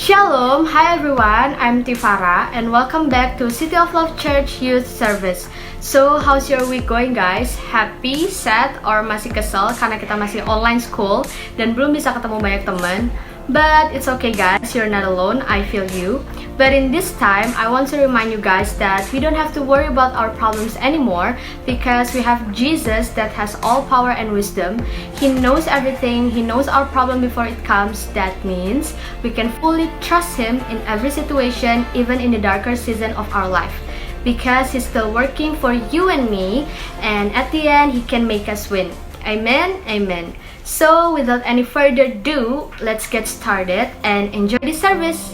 Shalom, hi everyone, I'm Tifara and welcome back to City of Love Church Youth Service. So, how's your week going guys? Happy, sad, or masih kesel karena kita masih online school dan belum bisa ketemu banyak teman? But it's okay guys, you're not alone, I feel you. But in this time, I want to remind you guys that we don't have to worry about our problems anymore because we have Jesus that has all power and wisdom. He knows everything, He knows our problem before it comes. That means we can fully trust Him in every situation, even in the darker season of our life. Because He's still working for you and me, and at the end, He can make us win. Amen, amen. So, without any further ado, let's get started and enjoy the service.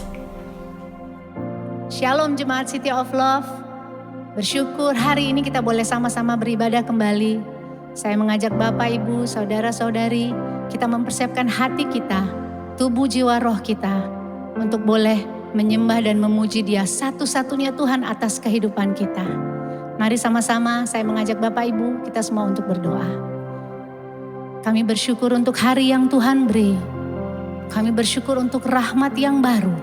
Shalom Jemaat City of Love. Bersyukur hari ini kita boleh sama-sama beribadah kembali. Saya mengajak Bapak, Ibu, Saudara-saudari, kita mempersiapkan hati kita, tubuh, jiwa, roh kita untuk boleh menyembah dan memuji Dia satu-satunya Tuhan atas kehidupan kita. Mari sama-sama saya mengajak Bapak, Ibu, kita semua untuk berdoa. Kami bersyukur untuk hari yang Tuhan beri. Kami bersyukur untuk rahmat yang baru,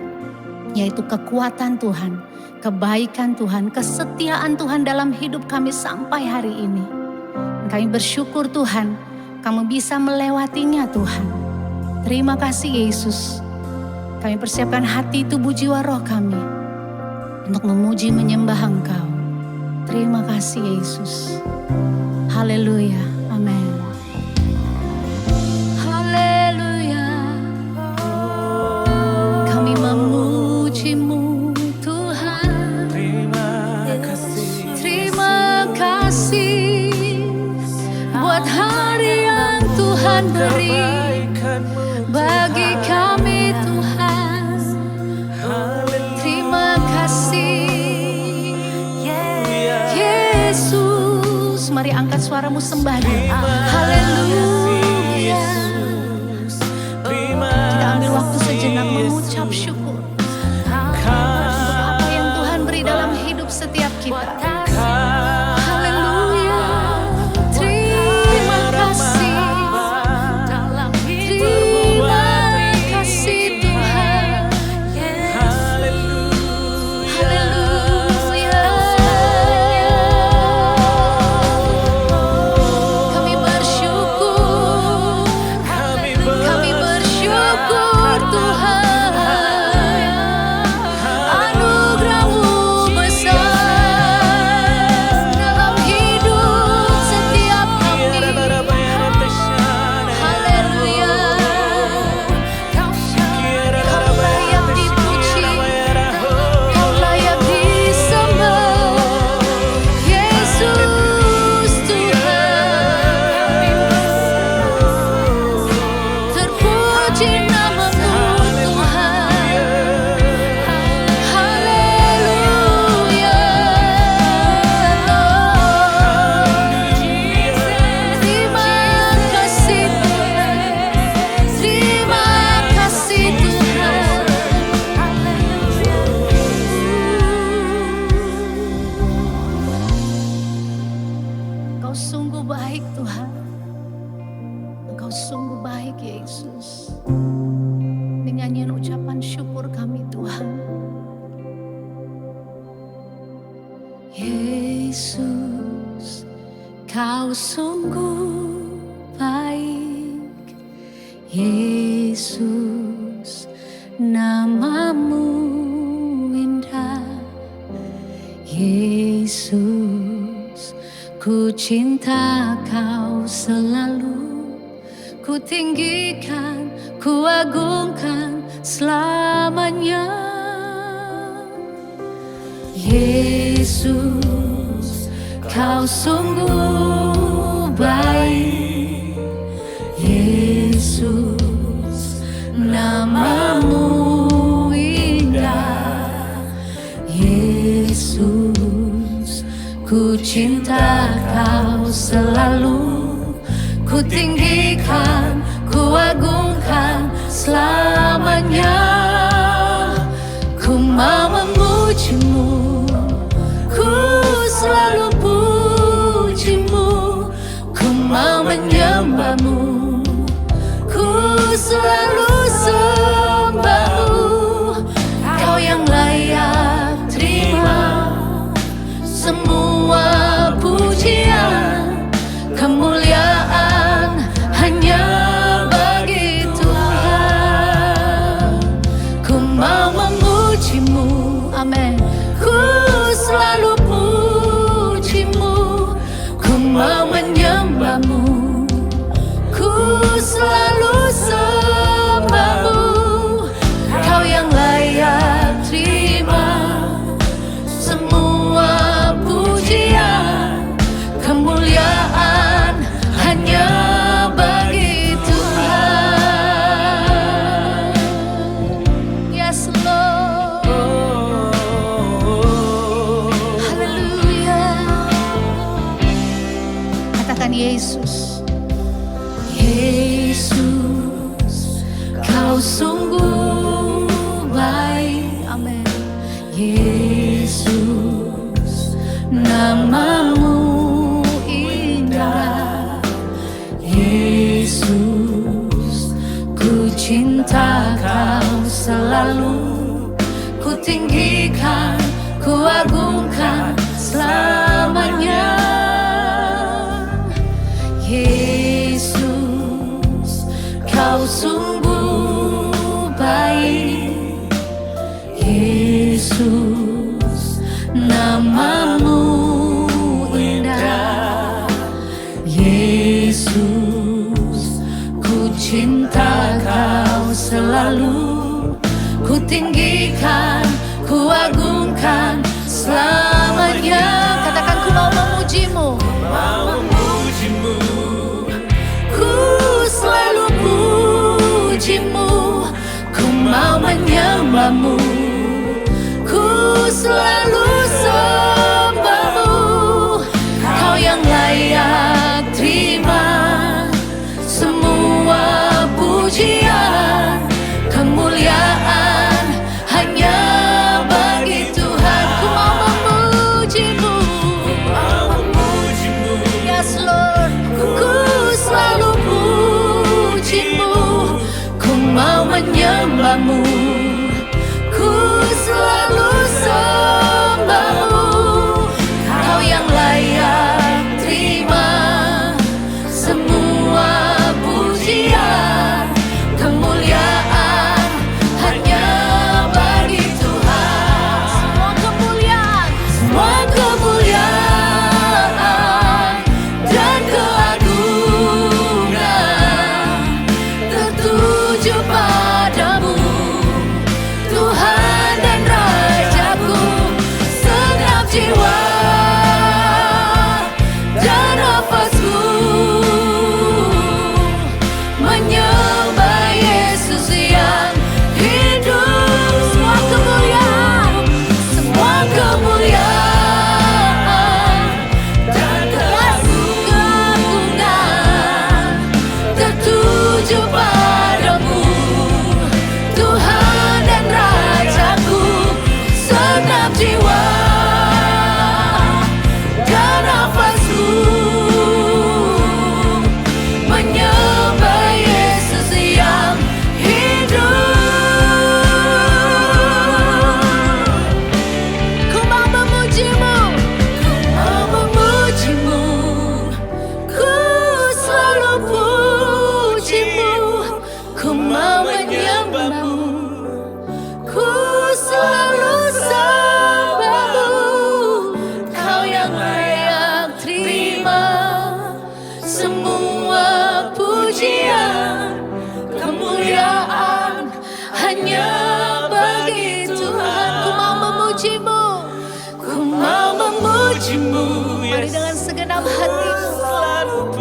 yaitu kekuatan Tuhan, kebaikan Tuhan, kesetiaan Tuhan dalam hidup kami sampai hari ini. Kami bersyukur Tuhan, kami bisa melewatinya Tuhan. Terima kasih Yesus. Kami persiapkan hati, tubuh, jiwa, roh kami untuk memuji, menyembah Engkau. Terima kasih Yesus. Haleluya. Amin. Memuji-Mu Tuhan. Terima kasih buat hari yang Tuhan beri bagi kami Tuhan. Terima kasih Yesus. Mari angkat suaramu sembah Dia. Haleluya. Kita ambil waktu sejenak mengucap syukur apa yang Tuhan beri dalam hidup setiap kita. Haleluya. Terima kasih. Terima kasih Tuhan. Haleluya. Kami bersyukur. Kami bersyukur Tuhan. Yesus, Kau sungguh baik. Yesus, nama-Mu indah. Yesus, ku cinta Kau selalu. Ku tinggikan, ku agungkan selamanya. Yesus, Kau sungguh baik. Yesus, nama-Mu indah. Yesus, ku cinta Kau selalu. Ku tinggikan, ku agungkan selamanya. Ku mau memuji-Mu, ku selalu puji-Mu. Ku mau menyembah-Mu, ku selalu sembah-Mu. Yesus, ku cinta kau selalu, ku tinggikan, ku agungkan selamanya. Yesus, kau sungguh baik. Yesus, namamu indah. Yesus, ku cinta kau selalu, ku tinggikan, ku agungkan selamanya. Katakan, ku mau memujimu, ku selalu pujimu, ku mau menyembahmu, ku selalu sembahmu. Kau yang layak terima semua pujian, kemuliaan hanya bagi Tuhan. Ku mau memujimu, yes Lord, ku selalu pujimu, ku mau menyembahmu, ku selalu sembahmu. Kau yang layak terima semua pujian, kemuliaan hanya bagi Tuhan. Semua kemuliaan, semua kemuliaan dan keagungan tertuju padamu, Tuhan dan Rajaku. Segenap jiwa dan nafasku menyembah Yesus yang hidup. Semua kemuliaan, semua kemuliaan dan keagungan tertuju padamu, Tuhan dan Rajaku. Segenap jiwa dan nafasku menyembah Yesus yang hidup. Ku mau memujimu, ku mau memujimu, ku selalu pujimu, ku mau menyembahmu, ku selalu sembahmu. Kau yang layak terima semua pujian, kemuliaan hanya bagi Tuhan. Ku mau memujimu, ku mau memujimu. Mari dengan segenap hatimu,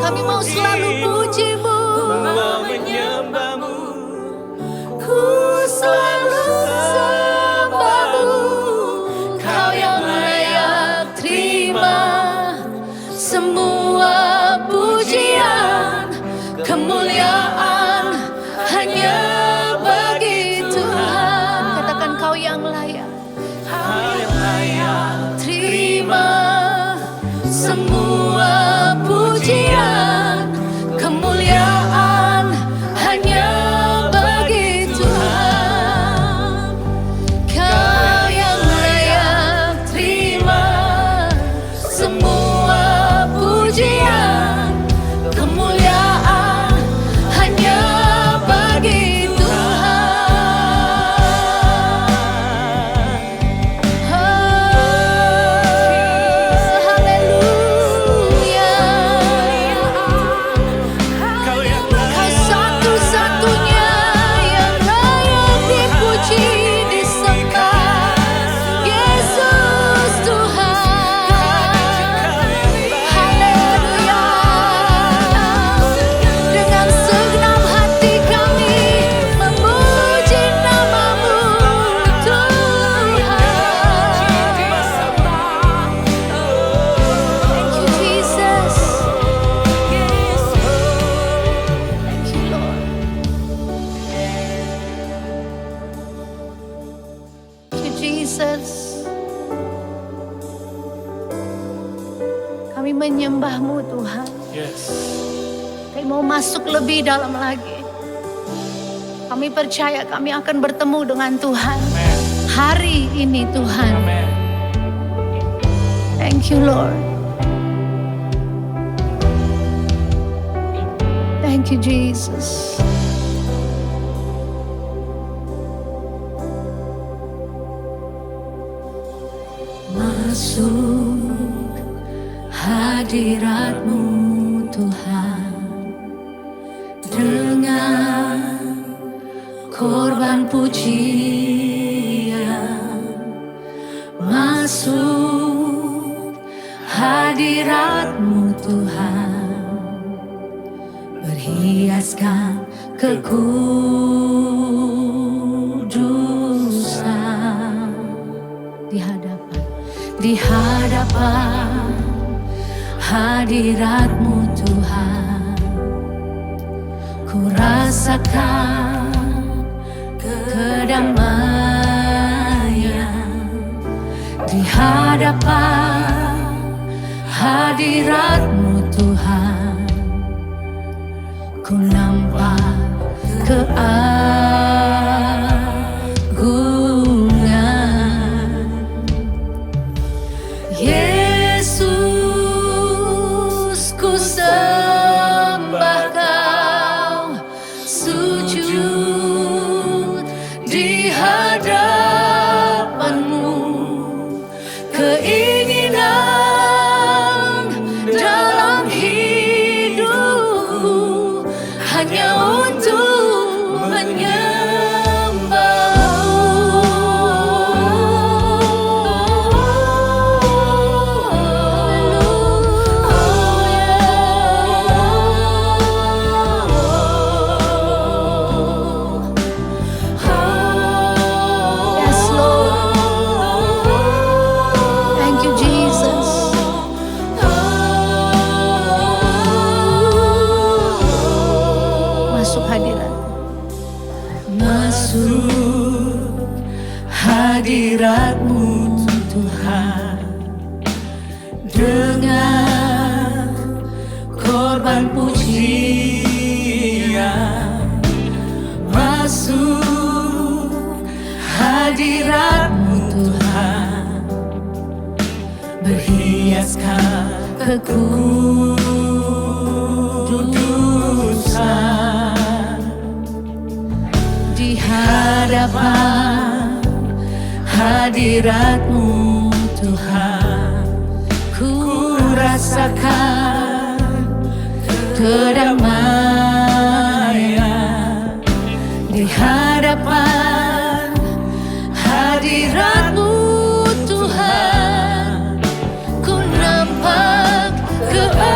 kami mau selalu pujimu, ku selalu sembahmu. Kau yang layak terima semua pujian, kemuliaan hanya bagi Tuhan. Katakan, kau yang layak terima semua pujian, kemuliaan hanya bagi Tuhan. Kau yang layak terima semua pujian, kemuliaan hanya bagi Tuhan. Haleluya. Kau satu-satunya yang layak dipuji, disembah, Yesus Tuhan. Haleluya. Dengan segenap hati kami memuji namamu, Tuhan. Thank you, Jesus. Thank you, Lord. Thank you, Jesus. Kami menyembahmu, Tuhan. Yes. Kami mau masuk lebih dalam lagi. Kami percaya kami akan bertemu dengan Tuhan hari ini Tuhan. Thank you Lord. Thank you Jesus. Masuk hadirat-Mu Tuhan dengan korban pujian. Masuk hadirat-Mu Tuhan, berhiaskan kekudusan di hadapan hadirat-Mu Tuhan. Ku rasakan kedamaian di hadapan hadirat-Mu Tuhan. Ku nampak keagungan. Yesus, ku sembah Kau, sujud di hadapan-Mu. Keinginan dalam hidupku hanya untuk Yes Lord. Thank you Jesus. Masuk hadirat. Masuk hadirat-Mu Tuhan dengan korban pujian. Masuk hadirat-Mu Tuhan, berhiaskan kekudusan di hadapan hadirat-Mu Tuhan. Ku rasakan kedamaian di hadapan hadirat-Mu Tuhan. Ku nampak keagungan.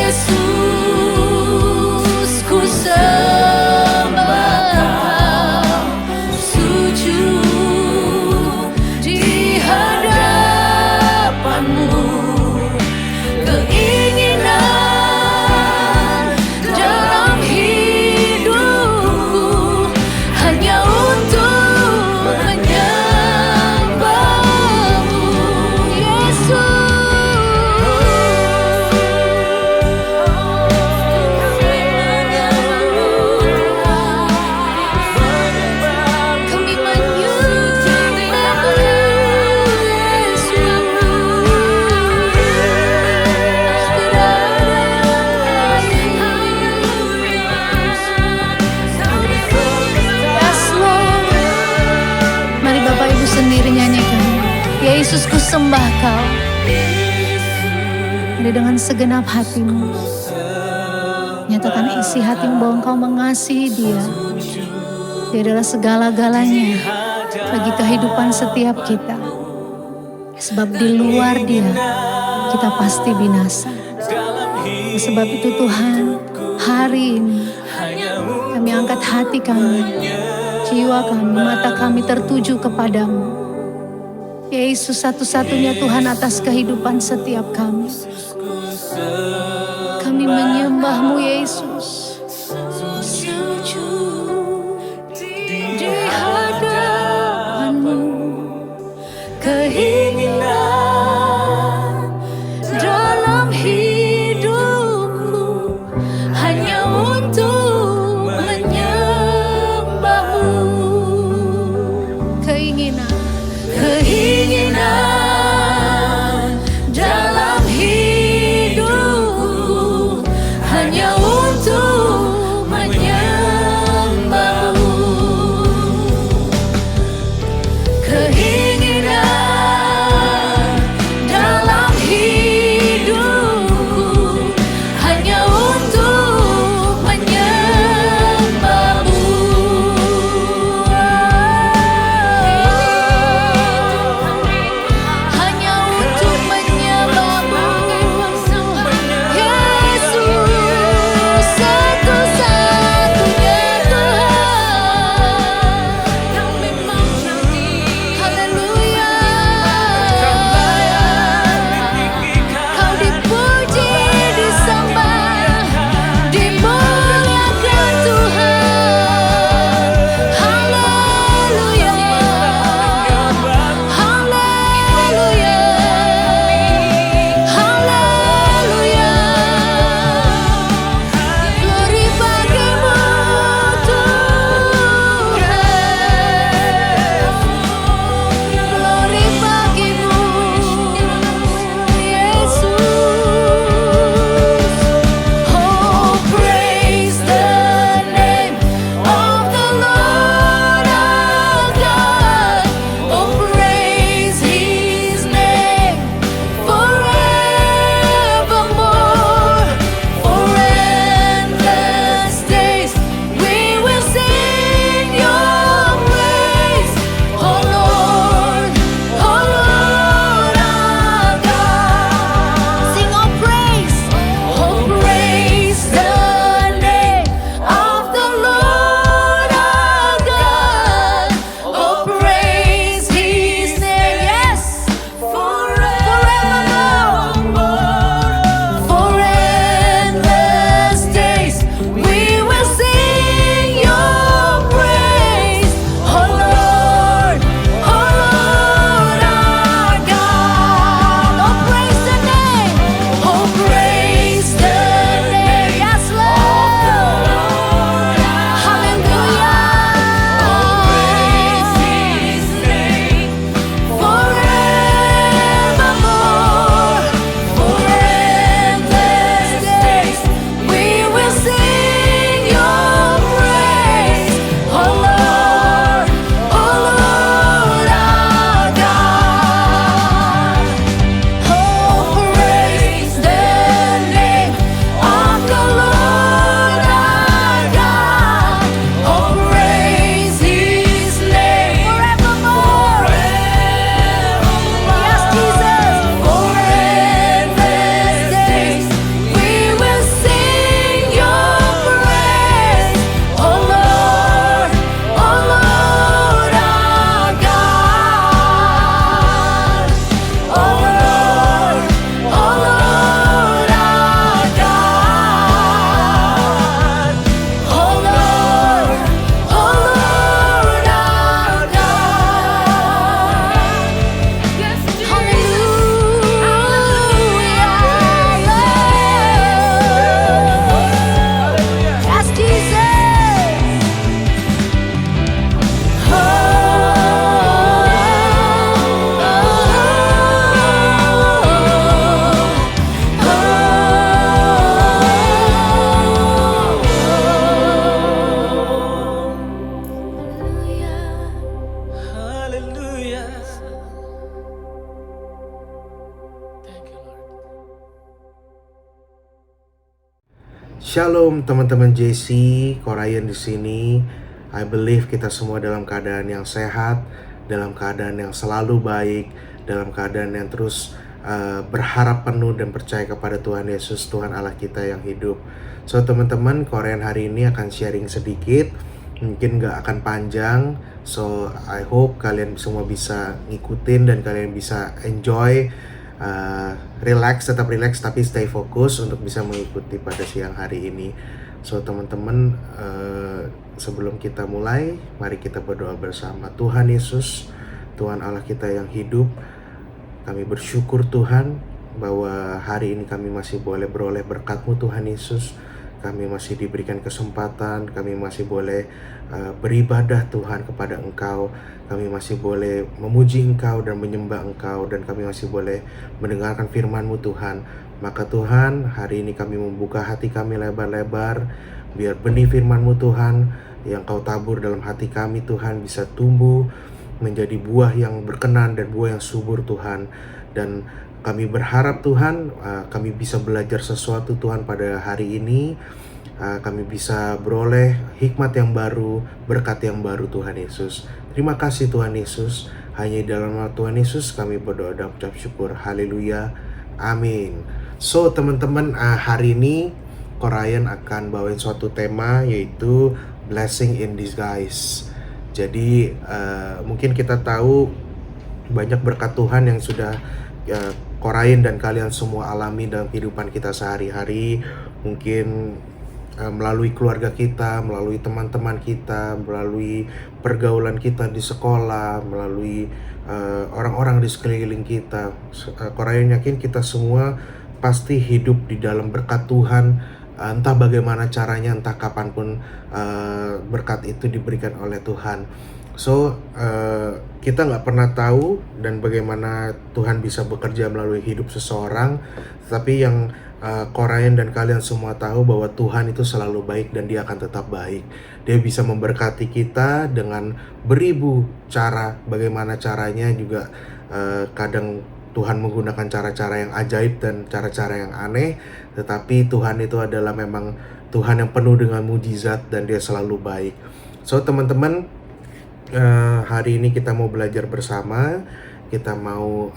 Yesus, ku sembah Kau, sujud di hadapan-Mu. Keinginan dalam hidupku hanya untuk menyembah-Mu, Yesus. Kami menyembah-Mu, Yes Lord. Mari Bapak Ibu sendiri nyanyikan. Yesus, ku sembah Kau. Mari dengan segenap hatimu nyatakan isi hatimu bahwa Engkau mengasihi Dia. Dia adalah segala-galanya bagi kehidupan setiap kita. Sebab di luar Dia kita pasti binasa. Sebab itu Tuhan, hari ini kami angkat hati kami, jiwa kami, mata kami tertuju kepadamu. Yesus satu-satunya Tuhan atas kehidupan setiap kami. Kami menyembah-Mu Yesus. Sujud di hadapan-Mu. keinginan dalam hidupku hanya untuk menyembahmu. Keinginan dalam hidupku hanya untuk menyembahmu. Keinginan dalam hidupku hanya untuk menyembahmu. Hanya untuk menyembahmu, Yesus satu-satunya Tuhan. Haleluya. Kau dipuji, disembah, dimuliakan Tuhan. Haleluya. Haleluya. Haleluya. Glory bagimu Tuhan. Glory bagimu Yesus. Oh, praise the name of the Lord our God. Oh, praise His name forevermore. For endless days we will sing Your praise. Oh Lord our God. Sing oh praise the name of the Lord our God. Oh praise His name, yes, forevermore. For endless days we will sing Your praise. Oh Lord our God. Oh praise the name. Oh praise the name. Yes, Lord. Hallelujah. Praise His name forevermore. For endless days we will sing Your praise. Oh Lord our God. Oh, praise the name of the Lord our God. Oh, praise His name forevermore. Yes, Jesus. For endless days we will sing Your praise. Oh Lord our God. Oh Lord our God. Oh Lord our God. Hallelujah. Yes, Jesus. Hallelujah. Thank you, Lord. Shalom teman-teman JC, Korean di sini. I believe kita semua dalam keadaan yang sehat, dalam keadaan yang selalu baik, dalam keadaan yang terus berharap penuh dan percaya kepada Tuhan Yesus, Tuhan Allah kita yang hidup. So teman-teman, Korean hari ini akan sharing sedikit, mungkin gak akan panjang. So I hope kalian semua bisa ngikutin dan kalian bisa enjoy, tetap relax tapi stay fokus untuk bisa mengikuti pada siang hari ini. So teman-teman, sebelum kita mulai, mari kita berdoa bersama. Tuhan Yesus, Tuhan Allah kita yang hidup. Kami bersyukur Tuhan bahwa hari ini kami masih boleh beroleh berkat-Mu Tuhan Yesus. Kami masih diberikan kesempatan, kami masih boleh beribadah Tuhan kepada Engkau. Kami masih boleh memuji Engkau dan menyembah Engkau, dan kami masih boleh mendengarkan firman-Mu Tuhan. Maka Tuhan, hari ini kami membuka hati kami lebar-lebar, biar benih firman-Mu Tuhan yang Kau tabur dalam hati kami Tuhan bisa tumbuh menjadi buah yang berkenan dan buah yang subur Tuhan. Dan kami berharap Tuhan, kami bisa belajar sesuatu Tuhan pada hari ini. Kami bisa beroleh hikmat yang baru, berkat yang baru Tuhan Yesus. Terima kasih Tuhan Yesus. Hanya di dalam nama Tuhan Yesus kami berdoa dan ucap syukur. Haleluya. Amin. So teman-teman, hari ini Ko Ryan akan bawain suatu tema, yaitu blessing in disguise. Jadi mungkin kita tahu banyak berkat Tuhan yang sudah Ko Ryan dan kalian semua alami dalam kehidupan kita sehari-hari. Mungkin melalui keluarga kita, melalui teman-teman kita, melalui pergaulan kita di sekolah, melalui orang-orang di sekeliling kita. Ko Ryan yakin kita semua pasti hidup di dalam berkat Tuhan, entah bagaimana caranya, entah kapanpun berkat itu diberikan oleh Tuhan. So kita nggak pernah tahu dan bagaimana Tuhan bisa bekerja melalui hidup seseorang, tapi yang Ko Ryan dan kalian semua tahu bahwa Tuhan itu selalu baik dan Dia akan tetap baik. Dia bisa memberkati kita dengan beribu cara. Bagaimana caranya juga kadang Tuhan menggunakan cara-cara yang ajaib dan cara-cara yang aneh, tetapi Tuhan itu adalah memang Tuhan yang penuh dengan mujizat dan Dia selalu baik. So teman-teman, hari ini kita mau belajar bersama. Kita mau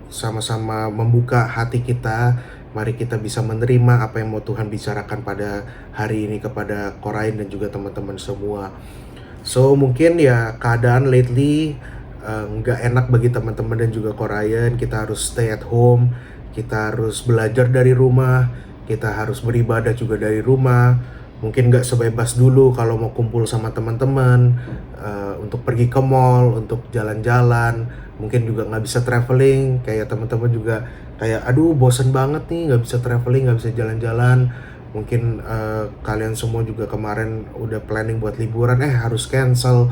sama-sama membuka hati kita. Mari kita bisa menerima apa yang mau Tuhan bicarakan pada hari ini kepada Ko Ryan dan juga teman-teman semua. So mungkin ya keadaan lately nggak enak bagi teman-teman dan juga Ko Ryan. Kita harus stay at home, kita harus belajar dari rumah, kita harus beribadah juga dari rumah. Mungkin nggak sebebas dulu kalau mau kumpul sama teman-teman, untuk pergi ke mall, untuk jalan-jalan. Mungkin juga nggak bisa traveling, kayak teman-teman juga kayak aduh bosen banget nih, nggak bisa traveling, nggak bisa jalan-jalan. Mungkin kalian semua juga kemarin udah planning buat liburan, harus cancel.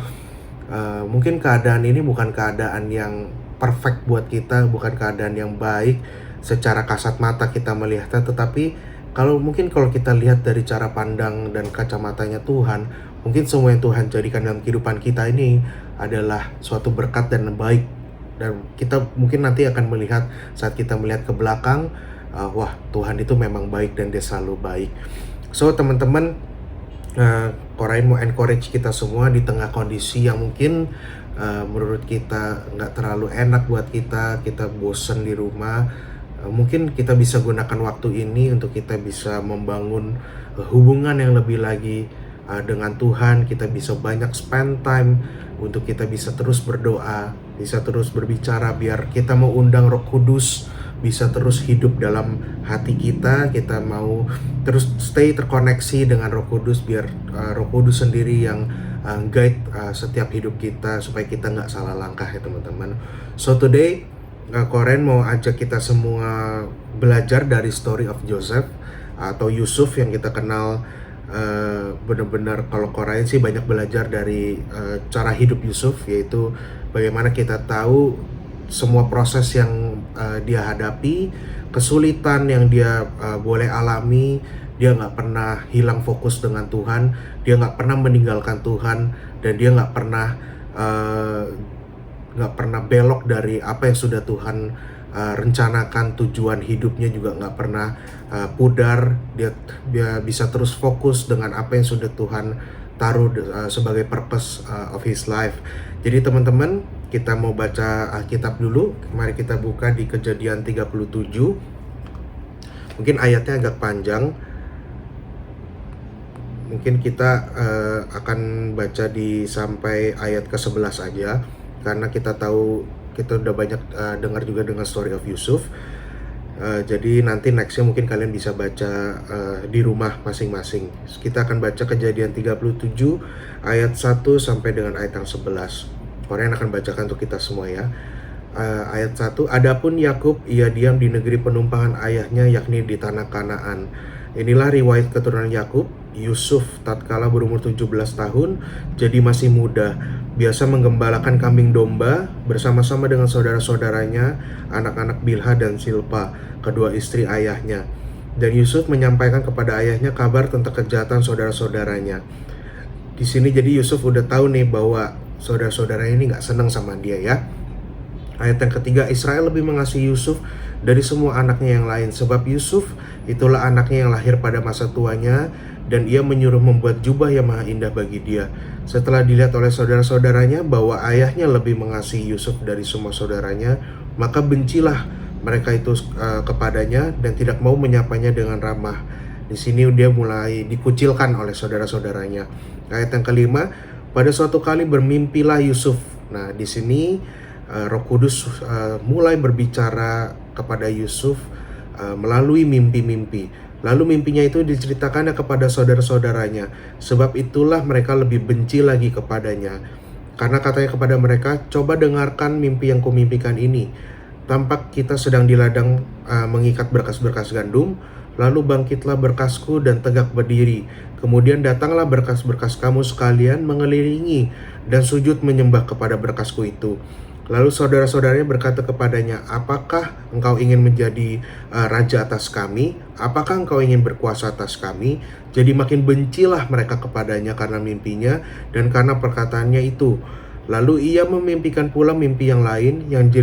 Mungkin keadaan ini bukan keadaan yang perfect buat kita, bukan keadaan yang baik secara kasat mata kita melihatnya, tetapi kalau kita lihat dari cara pandang dan kacamatanya Tuhan, mungkin semua yang Tuhan jadikan dalam kehidupan kita ini adalah suatu berkat dan baik. Dan kita mungkin nanti akan melihat, saat kita melihat ke belakang, wah Tuhan itu memang baik dan Dia selalu baik. So teman-teman, Ko Ryan mau encourage kita semua di tengah kondisi yang mungkin menurut kita nggak terlalu enak buat kita bosen di rumah. Mungkin kita bisa gunakan waktu ini untuk kita bisa membangun hubungan yang lebih lagi dengan Tuhan. Kita bisa banyak spend time untuk kita bisa terus berdoa, bisa terus berbicara, biar kita mau undang Roh Kudus bisa terus hidup dalam hati kita. Kita mau terus stay terkoneksi dengan Roh Kudus, biar Roh Kudus sendiri yang guide setiap hidup kita supaya kita nggak salah langkah ya teman-teman. So today Ko Ryan mau ajak kita semua belajar dari story of Joseph atau Yusuf yang kita kenal. Benar-benar kalau Ko Ryan sih banyak belajar dari cara hidup Yusuf, yaitu bagaimana kita tahu semua proses yang dia hadapi, kesulitan yang dia boleh alami. Dia nggak pernah hilang fokus dengan Tuhan, dia nggak pernah meninggalkan Tuhan, dan dia nggak pernah belok dari apa yang sudah Tuhan rencanakan. Tujuan hidupnya juga nggak pernah pudar. Dia bisa terus fokus dengan apa yang sudah Tuhan taruh sebagai purpose of his life. Jadi teman-teman, kita mau baca Alkitab dulu. Mari kita buka di Kejadian 37. Mungkin ayatnya agak panjang. Mungkin kita akan baca sampai ayat ke-11 aja, karena kita tahu kita udah banyak dengar juga dengan story of Yusuf. Jadi nanti nextnya mungkin kalian bisa baca di rumah masing-masing. Kita akan baca Kejadian 37 ayat 1 sampai dengan ayat yang 11. Korean akan bacakan untuk kita semua ya. Ayat 1, adapun Yakub ia diam di negeri penumpangan ayahnya, yakni di tanah Kanaan. Inilah riwayat keturunan Yakub. Yusuf tatkala berumur 17 tahun, jadi masih muda, biasa menggembalakan kambing domba bersama-sama dengan saudara-saudaranya, anak-anak Bilha dan Silpa, kedua istri ayahnya. Dan Yusuf menyampaikan kepada ayahnya kabar tentang kejahatan saudara-saudaranya. Di sini jadi Yusuf udah tahu nih bahwa saudara-saudaranya ini nggak senang sama dia ya. Ayat yang ketiga, Israel lebih mengasihi Yusuf dari semua anaknya yang lain, sebab Yusuf itulah anaknya yang lahir pada masa tuanya, dan ia menyuruh membuat jubah yang maha indah bagi dia. Setelah dilihat oleh saudara-saudaranya bahwa ayahnya lebih mengasihi Yusuf dari semua saudaranya, maka bencilah mereka itu kepadanya dan tidak mau menyapanya dengan ramah. Di sini dia mulai dikucilkan oleh saudara-saudaranya. Ayat yang kelima, pada suatu kali bermimpilah Yusuf. Nah, di sini Roh Kudus mulai berbicara kepada Yusuf melalui mimpi-mimpi. Lalu mimpinya itu diceritakannya kepada saudara-saudaranya. Sebab itulah mereka lebih benci lagi kepadanya. Karena katanya kepada mereka, coba dengarkan mimpi yang kumimpikan ini. Tampak kita sedang di ladang mengikat berkas-berkas gandum. Lalu bangkitlah berkasku dan tegak berdiri. Kemudian datanglah berkas-berkas kamu sekalian mengelilingi dan sujud menyembah kepada berkasku itu. Lalu saudara-saudaranya berkata kepadanya, apakah engkau ingin menjadi raja atas kami? Apakah engkau ingin berkuasa atas kami? Jadi makin bencilah mereka kepadanya karena mimpinya dan karena perkataannya itu. Lalu ia memimpikan pula mimpi yang lain yang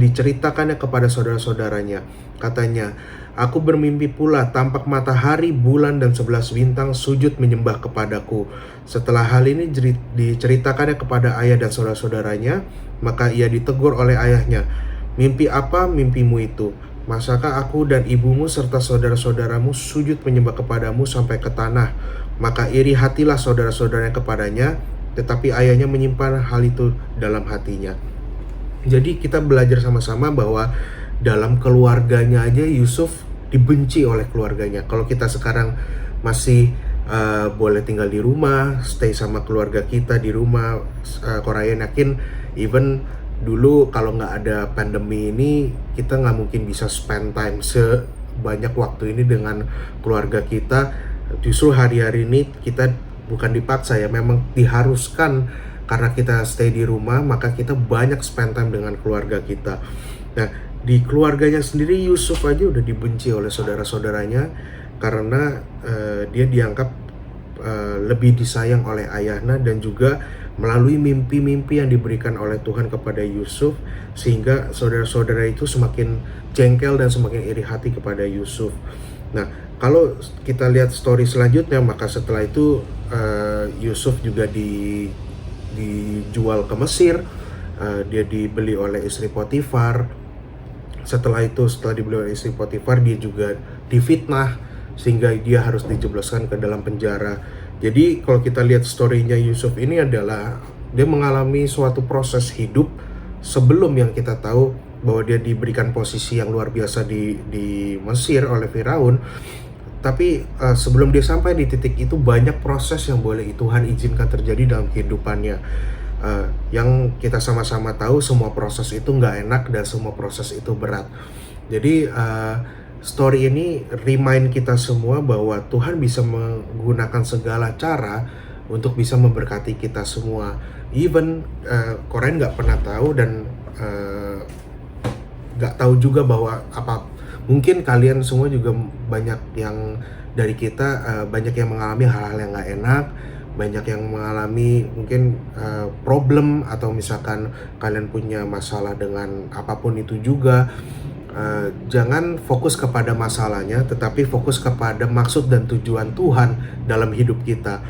diceritakannya kepada saudara-saudaranya. Katanya, aku bermimpi pula tampak matahari, bulan, dan 11 bintang sujud menyembah kepadaku. Setelah hal ini diceritakannya kepada ayah dan saudara-saudaranya, maka ia ditegur oleh ayahnya. Mimpi apa mimpimu itu? Masakah aku dan ibumu serta saudara-saudaramu sujud menyembah kepadamu sampai ke tanah? Maka iri hatilah saudara-saudaranya kepadanya, tetapi ayahnya menyimpan hal itu dalam hatinya. Jadi kita belajar sama-sama bahwa dalam keluarganya aja Yusuf dibenci oleh keluarganya. Kalau kita sekarang masih boleh tinggal di rumah, stay sama keluarga kita di rumah, Korea yakin even dulu kalau nggak ada pandemi ini kita nggak mungkin bisa spend time sebanyak waktu ini dengan keluarga kita. Justru hari-hari ini kita bukan dipaksa ya, memang diharuskan karena kita stay di rumah, maka kita banyak spend time dengan keluarga kita. Nah, di keluarganya sendiri Yusuf aja udah dibenci oleh saudara-saudaranya karena dia dianggap lebih disayang oleh ayahnya, dan juga melalui mimpi-mimpi yang diberikan oleh Tuhan kepada Yusuf, sehingga saudara-saudara itu semakin jengkel dan semakin iri hati kepada Yusuf. Nah, kalau kita lihat story selanjutnya, maka setelah itu Yusuf juga dijual ke Mesir. Dia dibeli oleh istri Potifar. Setelah dibeli oleh istri Potifar, dia juga difitnah sehingga dia harus dijebloskan ke dalam penjara. Jadi kalau kita lihat story-nya Yusuf ini adalah dia mengalami suatu proses hidup sebelum yang kita tahu bahwa dia diberikan posisi yang luar biasa di Mesir oleh Firaun. Tapi sebelum dia sampai di titik itu, banyak proses yang boleh Tuhan izinkan terjadi dalam kehidupannya. Yang kita sama-sama tahu, semua proses itu nggak enak dan semua proses itu berat. Jadi story ini remind kita semua bahwa Tuhan bisa menggunakan segala cara untuk bisa memberkati kita semua. Even Koren nggak pernah tahu dan nggak tahu juga bahwa mungkin kalian semua juga banyak yang dari kita banyak yang mengalami hal-hal yang nggak enak, banyak yang mengalami mungkin problem, atau misalkan kalian punya masalah dengan apapun itu juga. Jangan fokus kepada masalahnya, tetapi fokus kepada maksud dan tujuan Tuhan dalam hidup kita.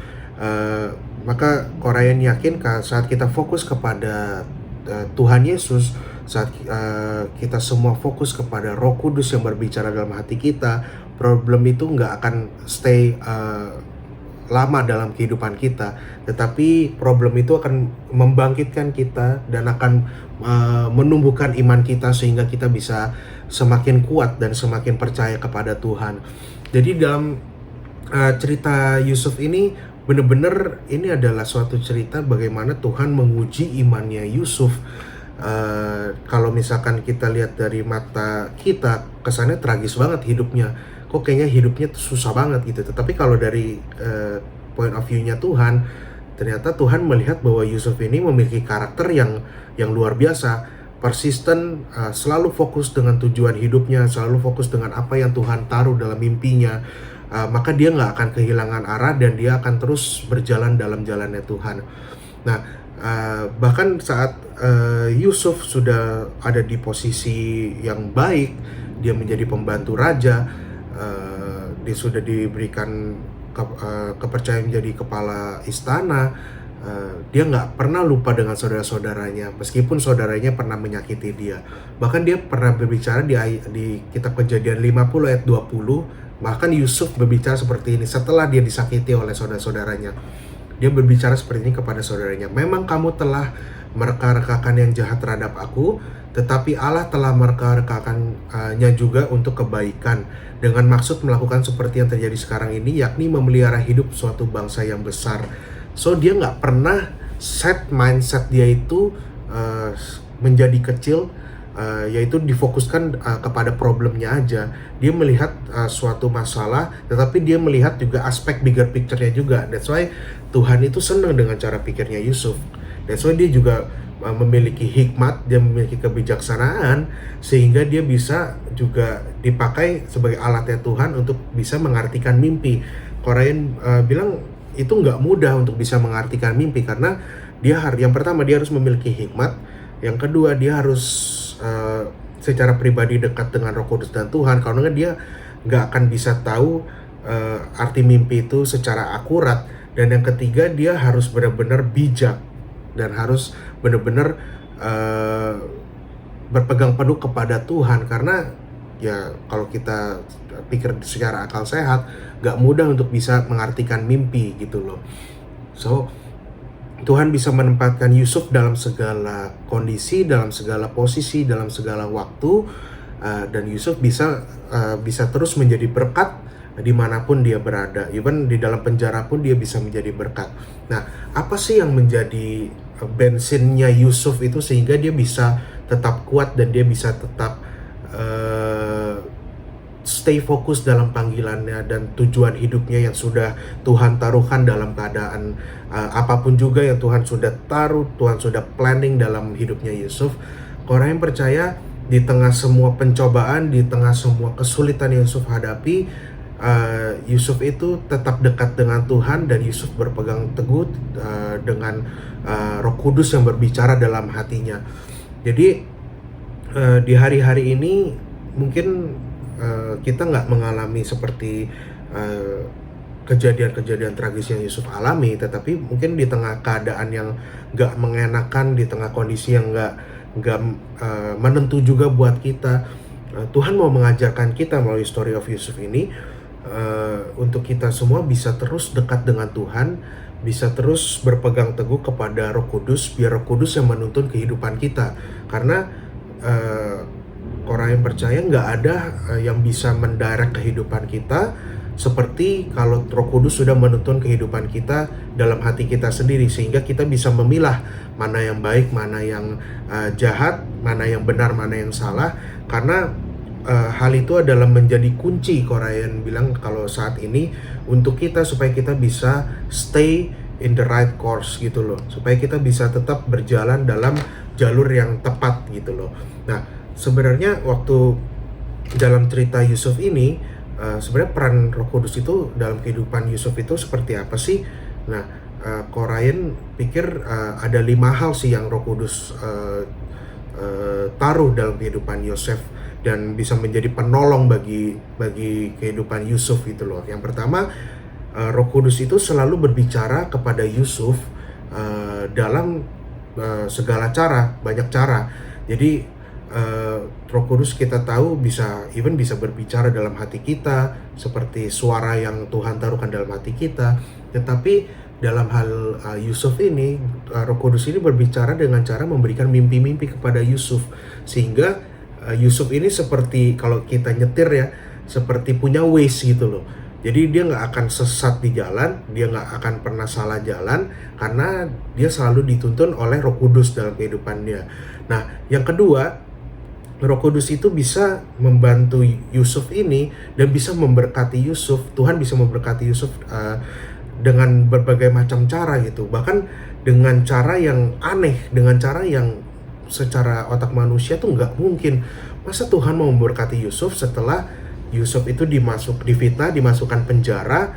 Maka Korean yakin saat kita fokus kepada Tuhan Yesus, saat kita semua fokus kepada Roh Kudus yang berbicara dalam hati kita, problem itu nggak akan stay lama dalam kehidupan kita, tetapi problem itu akan membangkitkan kita dan akan menumbuhkan iman kita sehingga kita bisa semakin kuat dan semakin percaya kepada Tuhan. Jadi dalam cerita Yusuf ini bener-bener ini adalah suatu cerita bagaimana Tuhan menguji imannya Yusuf. Kalau misalkan kita lihat dari mata kita, kesannya tragis banget hidupnya. Kok kayaknya hidupnya tuh susah banget gitu. Tetapi kalau dari point of view-nya Tuhan, ternyata Tuhan melihat bahwa Yusuf ini memiliki karakter yang luar biasa, persisten, selalu fokus dengan tujuan hidupnya, selalu fokus dengan apa yang Tuhan taruh dalam mimpinya. Maka dia nggak akan kehilangan arah dan dia akan terus berjalan dalam jalannya Tuhan. Nah, bahkan saat Yusuf sudah ada di posisi yang baik, dia menjadi pembantu raja, dia sudah diberikan kepercayaan menjadi kepala istana, dia nggak pernah lupa dengan saudara-saudaranya, meskipun saudaranya pernah menyakiti dia. Bahkan dia pernah berbicara di kitab Kejadian 50 ayat 20, bahkan Yusuf berbicara seperti ini setelah dia disakiti oleh saudara-saudaranya. Dia berbicara seperti ini kepada saudaranya, memang kamu telah mereka-rekakan yang jahat terhadap aku, tetapi Allah telah mereka-rekakannya juga untuk kebaikan, dengan maksud melakukan seperti yang terjadi sekarang ini, yakni memelihara hidup suatu bangsa yang besar. So dia nggak pernah set mindset dia itu menjadi kecil, yaitu difokuskan kepada problemnya aja. Dia melihat suatu masalah, tetapi dia melihat juga aspek bigger picture-nya juga. That's why Tuhan itu senang dengan cara pikirnya Yusuf. That's why dia juga memiliki hikmat, dia memiliki kebijaksanaan, sehingga dia bisa juga dipakai sebagai alatnya Tuhan untuk bisa mengartikan mimpi. Korean bilang itu nggak mudah untuk bisa mengartikan mimpi, karena yang pertama dia harus memiliki hikmat, yang kedua dia harus secara pribadi dekat dengan Roh Kudus dan Tuhan, karena dia nggak akan bisa tahu arti mimpi itu secara akurat, dan yang ketiga dia harus benar-benar bijak dan harus benar-benar berpegang penuh kepada Tuhan, karena ya kalau kita pikir secara akal sehat nggak mudah untuk bisa mengartikan mimpi gitu loh. So Tuhan bisa menempatkan Yusuf dalam segala kondisi, dalam segala posisi, dalam segala waktu, dan Yusuf bisa terus menjadi berkat dimanapun dia berada. Even di dalam penjara pun dia bisa menjadi berkat. Nah, apa sih yang menjadi bensinnya Yusuf itu sehingga dia bisa tetap kuat dan dia bisa tetap stay fokus dalam panggilannya dan tujuan hidupnya yang sudah Tuhan taruhkan dalam keadaan apapun juga yang Tuhan sudah taruh, Tuhan sudah planning dalam hidupnya Yusuf. Orang yang percaya di tengah semua pencobaan, di tengah semua kesulitan yang Yusuf hadapi, Yusuf itu tetap dekat dengan Tuhan, dan Yusuf berpegang teguh dengan Roh Kudus yang berbicara dalam hatinya. Jadi di hari-hari ini mungkin kita nggak mengalami seperti kejadian-kejadian tragis yang Yusuf alami, tetapi mungkin di tengah keadaan yang nggak mengenakan, di tengah kondisi yang nggak menentu juga buat kita, Tuhan mau mengajarkan kita melalui story of Yusuf ini untuk kita semua bisa terus dekat dengan Tuhan, bisa terus berpegang teguh kepada Roh Kudus, biar Roh Kudus yang menuntun kehidupan kita. Karena orang yang percaya nggak ada yang bisa mendirect kehidupan kita seperti kalau Roh Kudus sudah menuntun kehidupan kita dalam hati kita sendiri, sehingga kita bisa memilah mana yang baik, mana yang jahat, mana yang benar, mana yang salah. Karena hal itu adalah menjadi kunci, Korean bilang kalau saat ini, untuk kita supaya kita bisa stay in the right course gitu loh, supaya kita bisa tetap berjalan dalam jalur yang tepat gitu loh. Nah, sebenarnya waktu dalam cerita Yusuf ini, sebenarnya peran Roh Kudus itu dalam kehidupan Yusuf itu seperti apa sih? Nah, Korean pikir ada 5 hal sih yang Roh Kudus taruh dalam kehidupan Yosef dan bisa menjadi penolong bagi kehidupan Yusuf gitu loh. Yang pertama, Roh Kudus itu selalu berbicara kepada Yusuf dalam segala cara, banyak cara. Jadi Roh Kudus kita tahu bisa berbicara dalam hati kita seperti suara yang Tuhan taruhkan dalam hati kita. Tetapi dalam hal Yusuf ini, Roh Kudus ini berbicara dengan cara memberikan mimpi-mimpi kepada Yusuf, sehingga Yusuf ini seperti kalau kita nyetir ya, seperti punya Waze gitu loh. Jadi dia nggak akan sesat di jalan, dia nggak akan pernah salah jalan, karena dia selalu dituntun oleh Roh Kudus dalam kehidupan dia. Nah, yang kedua, Roh Kudus itu bisa membantu Yusuf ini dan bisa memberkati Yusuf. Tuhan bisa memberkati Yusuf dengan berbagai macam cara gitu. Bahkan dengan cara yang aneh, dengan cara yang secara otak manusia tuh nggak mungkin. Masa Tuhan mau memberkati Yusuf setelah Yusuf itu difitnah, dimasukkan penjara,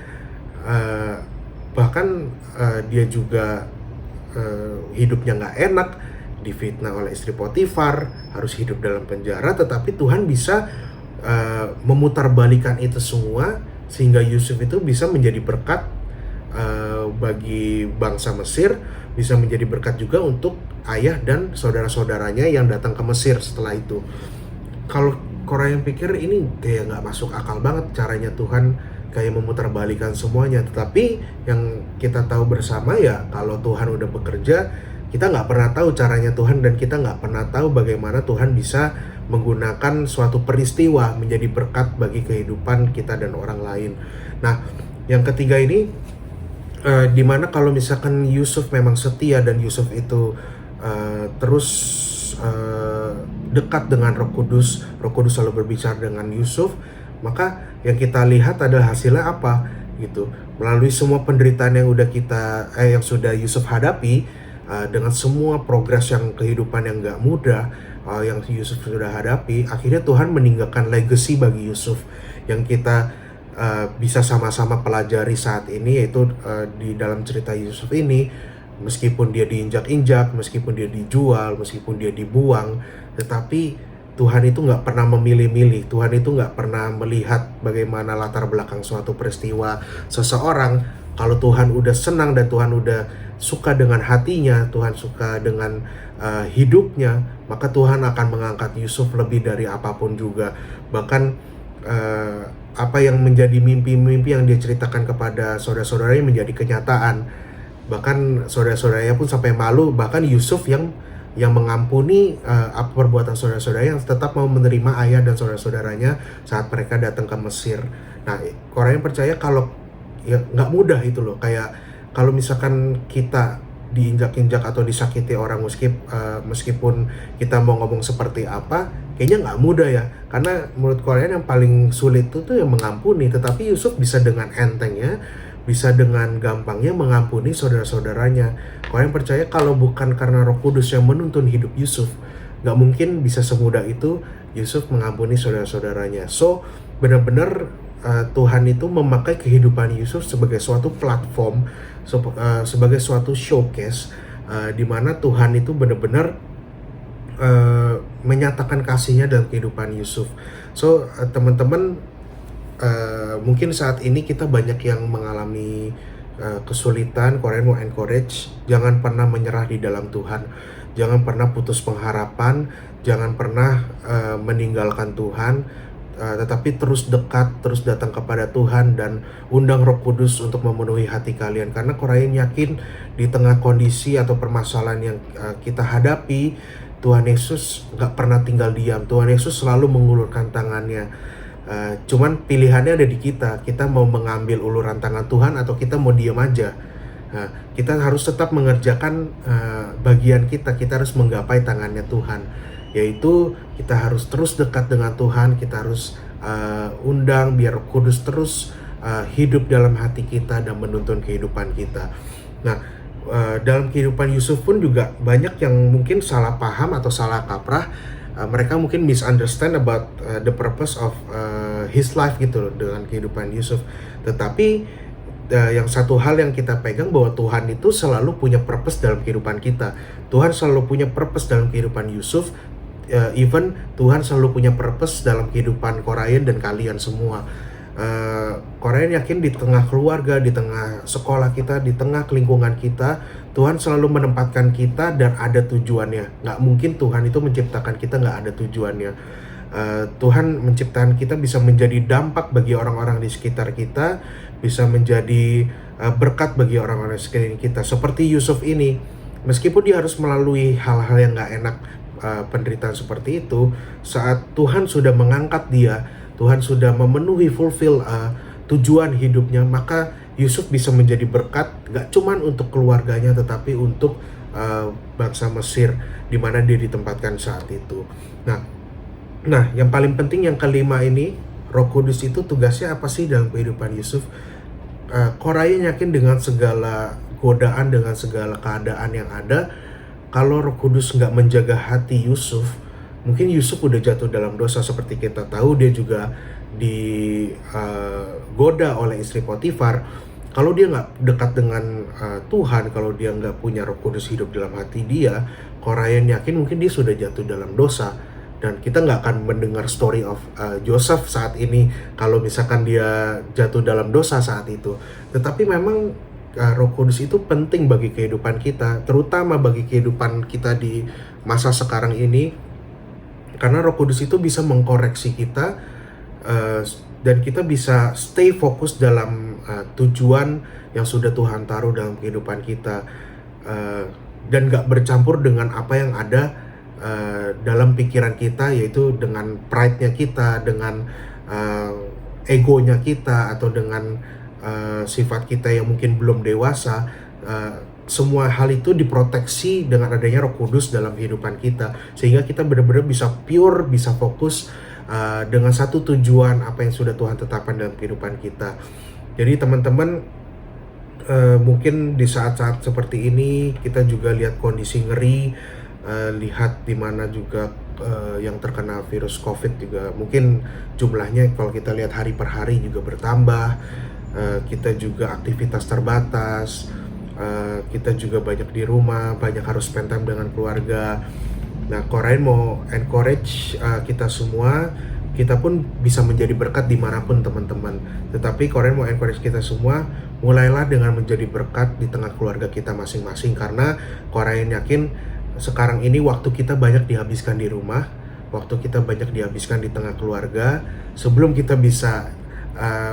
bahkan dia juga hidupnya nggak enak, difitnah oleh istri Potifar, harus hidup dalam penjara, tetapi Tuhan bisa memutarbalikan itu semua sehingga Yusuf itu bisa menjadi berkat bagi bangsa Mesir, bisa menjadi berkat juga untuk ayah dan saudara-saudaranya yang datang ke Mesir setelah itu. Kalau Korea yang pikir ini kayak nggak masuk akal banget caranya Tuhan kayak memutarbalikan semuanya. Tetapi yang kita tahu bersama ya, kalau Tuhan udah bekerja, kita nggak pernah tahu caranya Tuhan, dan kita nggak pernah tahu bagaimana Tuhan bisa menggunakan suatu peristiwa menjadi berkat bagi kehidupan kita dan orang lain. Nah, yang ketiga ini, dimana kalau misalkan Yusuf memang setia dan Yusuf itu terus dekat dengan Roh Kudus selalu berbicara dengan Yusuf, maka yang kita lihat adalah hasilnya apa gitu. Melalui semua penderitaan yang yang sudah Yusuf hadapi, dengan semua progres yang kehidupan yang gak mudah yang Yusuf sudah hadapi, akhirnya Tuhan meninggalkan legacy bagi Yusuf yang kita bisa sama-sama pelajari saat ini, yaitu di dalam cerita Yusuf ini. Meskipun dia diinjak-injak, meskipun dia dijual, meskipun dia dibuang, tetapi Tuhan itu nggak pernah memilih-milih. Tuhan itu nggak pernah melihat bagaimana latar belakang suatu peristiwa seseorang. Kalau Tuhan udah senang dan Tuhan udah suka dengan hatinya, Tuhan suka dengan hidupnya, maka Tuhan akan mengangkat Yusuf lebih dari apapun juga. Bahkan apa yang menjadi mimpi-mimpi yang dia ceritakan kepada saudara-saudaranya menjadi kenyataan. Bahkan saudara-saudaranya pun sampai malu, bahkan Yusuf yang mengampuni apa perbuatan saudara-saudaranya, yang tetap mau menerima ayah dan saudara-saudaranya saat mereka datang ke Mesir. Nah, Korea percaya kalau ya nggak mudah itu loh, kayak kalau misalkan kita diinjak-injak atau disakiti orang, meskipun kita mau ngomong seperti apa, kayaknya nggak mudah ya, karena menurut Korea yang paling sulit itu tuh yang mengampuni. Tetapi Yusuf bisa dengan entengnya, bisa dengan gampangnya mengampuni saudara-saudaranya. Korea percaya kalau bukan karena Roh Kudus yang menuntun hidup Yusuf, nggak mungkin bisa semudah itu Yusuf mengampuni saudara-saudaranya. So, benar-benar Tuhan itu memakai kehidupan Yusuf sebagai suatu platform, sebagai suatu showcase, di mana Tuhan itu benar-benar menyatakan kasihnya dalam kehidupan Yusuf. So, teman-teman, mungkin saat ini kita banyak yang mengalami kesulitan. Korea mau encourage, jangan pernah menyerah di dalam Tuhan, jangan pernah putus pengharapan, jangan pernah meninggalkan Tuhan, tetapi terus dekat, terus datang kepada Tuhan dan undang Roh Kudus untuk memenuhi hati kalian. Karena Korea yakin di tengah kondisi atau permasalahan yang kita hadapi, Tuhan Yesus gak pernah tinggal diam. Tuhan Yesus selalu mengulurkan tangannya. Cuman pilihannya ada di kita. Kita mau mengambil uluran tangan Tuhan atau kita mau diam aja. Kita harus tetap mengerjakan bagian kita. Kita harus menggapai tangannya Tuhan, yaitu kita harus terus dekat dengan Tuhan. Kita harus undang biar Roh Kudus terus hidup dalam hati kita dan menuntun kehidupan kita. Nah, dalam kehidupan Yusuf pun juga banyak yang mungkin salah paham atau salah kaprah. Mereka mungkin misunderstand about the purpose of his life gitu loh, dengan kehidupan Yusuf. Tetapi yang satu hal yang kita pegang, bahwa Tuhan itu selalu punya purpose dalam kehidupan kita. Tuhan selalu punya purpose dalam kehidupan Yusuf. Even Tuhan selalu punya purpose dalam kehidupan Korean dan kalian semua. Korean yakin di tengah keluarga, di tengah sekolah kita, di tengah lingkungan kita, Tuhan selalu menempatkan kita dan ada tujuannya. Nggak mungkin Tuhan itu menciptakan kita nggak ada tujuannya. Tuhan menciptakan kita bisa menjadi dampak bagi orang-orang di sekitar kita, bisa menjadi berkat bagi orang-orang di sekeliling kita. Seperti Yusuf ini, meskipun dia harus melalui hal-hal yang nggak enak, penderitaan seperti itu, saat Tuhan sudah mengangkat dia, Tuhan sudah memenuhi fulfill tujuan hidupnya, maka Yusuf bisa menjadi berkat gak cuman untuk keluarganya tetapi untuk bangsa Mesir di mana dia ditempatkan saat itu. Nah, yang paling penting yang kelima ini, Roh Kudus itu tugasnya apa sih dalam kehidupan Yusuf? Koraya yakin dengan segala godaan, dengan segala keadaan yang ada, kalau Roh Kudus nggak menjaga hati Yusuf, mungkin Yusuf udah jatuh dalam dosa. Seperti kita tahu, dia juga digoda oleh istri Potifar. Kalau dia nggak dekat dengan Tuhan, kalau dia nggak punya Roh Kudus hidup dalam hati dia, Koraya yakin mungkin dia sudah jatuh dalam dosa. Dan kita nggak akan mendengar story of Joseph saat ini kalau misalkan dia jatuh dalam dosa saat itu. Tetapi memang Roh Kudus itu penting bagi kehidupan kita, terutama bagi kehidupan kita di masa sekarang ini, karena Roh Kudus itu bisa mengkoreksi kita dan kita bisa stay fokus dalam tujuan yang sudah Tuhan taruh dalam kehidupan kita, dan nggak bercampur dengan apa yang ada dalam pikiran kita, yaitu dengan pride-nya kita, dengan egonya kita, atau dengan sifat kita yang mungkin belum dewasa. Semua hal itu diproteksi dengan adanya Roh Kudus dalam kehidupan kita, sehingga kita benar-benar bisa pure, bisa fokus dengan satu tujuan apa yang sudah Tuhan tetapkan dalam kehidupan kita. Jadi teman-teman, mungkin di saat-saat seperti ini kita juga lihat kondisi ngeri, lihat di mana juga yang terkena virus COVID juga mungkin jumlahnya kalau kita lihat hari per hari juga bertambah. Kita juga aktivitas terbatas, kita juga banyak di rumah, banyak harus spend time dengan keluarga. Nah, Korain mau encourage kita semua, kita pun bisa menjadi berkat dimanapun teman-teman. Tetapi Korain mau encourage kita semua, mulailah dengan menjadi berkat di tengah keluarga kita masing-masing, karena Korain yakin sekarang ini waktu kita banyak dihabiskan di rumah, waktu kita banyak dihabiskan di tengah keluarga. Sebelum kita bisa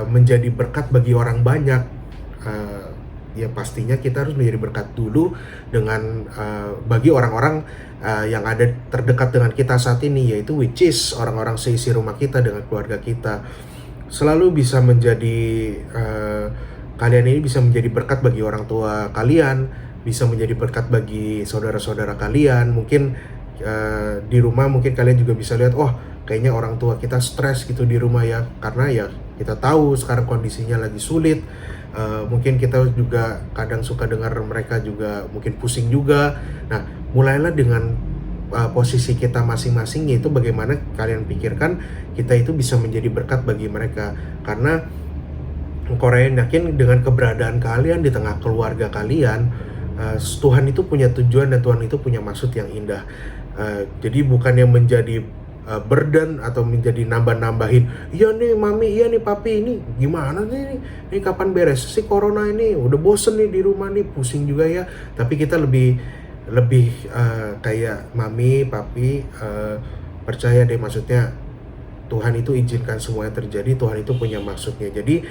menjadi berkat bagi orang banyak, ya pastinya kita harus menjadi berkat dulu dengan bagi orang-orang yang ada terdekat dengan kita saat ini, yaitu which is orang-orang seisi rumah kita, dengan keluarga kita. Selalu bisa menjadi kalian ini bisa menjadi berkat bagi orang tua kalian, bisa menjadi berkat bagi saudara-saudara kalian. Mungkin di rumah mungkin kalian juga bisa lihat, oh kayaknya orang tua kita stres gitu di rumah ya, karena ya kita tahu sekarang kondisinya lagi sulit. Mungkin kita juga kadang suka dengar mereka juga mungkin pusing juga. Nah, mulailah dengan posisi kita masing-masing, yaitu bagaimana kalian pikirkan kita itu bisa menjadi berkat bagi mereka. Karena Korea yakin dengan keberadaan kalian di tengah keluarga kalian, Tuhan itu punya tujuan dan Tuhan itu punya maksud yang indah. Jadi bukan yang menjadi burden atau menjadi nambah-nambahin, iya nih mami, iya nih papi, ini gimana nih, ini kapan beres sih corona ini, udah bosen nih di rumah nih, pusing juga ya. Tapi kita lebih kayak mami, papi, percaya deh, maksudnya Tuhan itu izinkan semuanya terjadi, Tuhan itu punya maksudnya. Jadi